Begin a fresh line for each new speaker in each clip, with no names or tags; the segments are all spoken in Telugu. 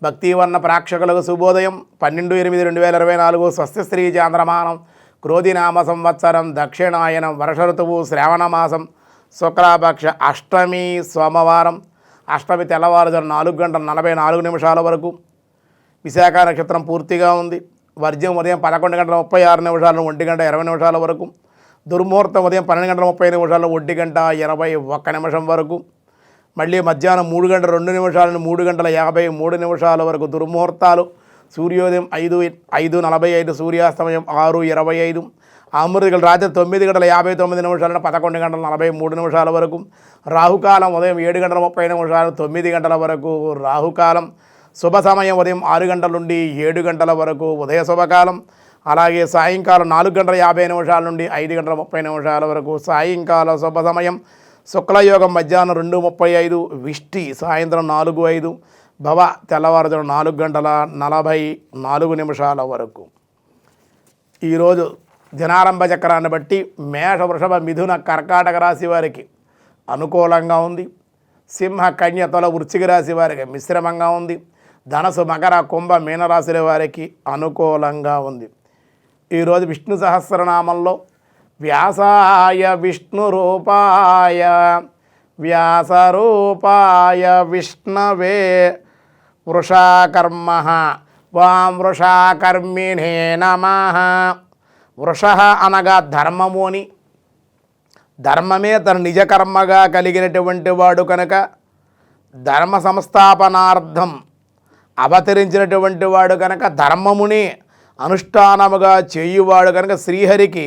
భక్తివర్ణ ప్రేక్షకులకు శుభోదయం 12/8/2024 స్వస్తి శ్రీ చాంద్రమానం క్రోధినామ సంవత్సరం దక్షిణాయనం వర్ష ఋతువు శ్రావణమాసం శుక్లపక్ష అష్టమి సోమవారం అష్టమి తెల్లవారుజాము 4:44 వరకు విశాఖ నక్షత్రం పూర్తిగా ఉంది. వర్జ్యం ఉదయం 11:36 నుండి 1:20 వరకు, దుర్ముహూర్తం ఉదయం 12:30 1:21 వరకు, మళ్ళీ మధ్యాహ్నం 3:02 నుండి 3:53 వరకు దుర్ముహూర్తాలు. సూర్యోదయం 5:45, సూర్యాస్తమయం 6:25, అమృతగల రాత్రి 9:59 నుండి 11:43 వరకు, రాహుకాలం ఉదయం 7:30 9 వరకు రాహుకాలం. శుభ సమయం ఉదయం 6 నుండి 7 వరకు ఉదయ శుభకాలం. అలాగే సాయంకాలం 4:50 నుండి 5:30 వరకు సాయంకాల శుభ సమయం. శుక్లయోగం మధ్యాహ్నం 2:35, విష్టి సాయంత్రం 4:05, భవ తెల్లవారుజాము 4:44 వరకు. ఈరోజు దినారంభ చక్రాన్ని బట్టి మేష వృషభ మిథున కర్కాటక రాశి వారికి అనుకూలంగా ఉంది. సింహ కన్య తుల వృశ్చిక రాశి వారికి మిశ్రమంగా ఉంది. ధనసు మకర కుంభ మీనరాశుల వారికి అనుకూలంగా ఉంది. ఈరోజు విష్ణు సహస్రనామంలో వ్యాసాయ విష్ణు రూపాయ వ్యాసరూపాయ విష్ణవే వృషాకర్మ వాం వృషాకర్మిణే నమః. వృష అనగా ధర్మము అని, ధర్మమే తన నిజకర్మగా కలిగినటువంటి వాడు కనుక ధర్మ సంస్థాపనార్థం అవతరించినటువంటి వాడు కనుక ధర్మముని అనుష్ఠానముగా చేయువాడు కనుక శ్రీహరికి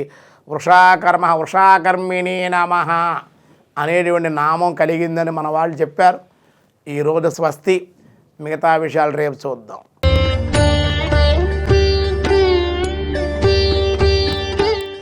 వృషాకర్మ వృషాకర్మిణీ నమః అనేటువంటి నామం కలిగిందని మన వాళ్ళు చెప్పారు. ఈరోజు స్వస్తి. మిగతా విషయాలు రేపు చూద్దాం.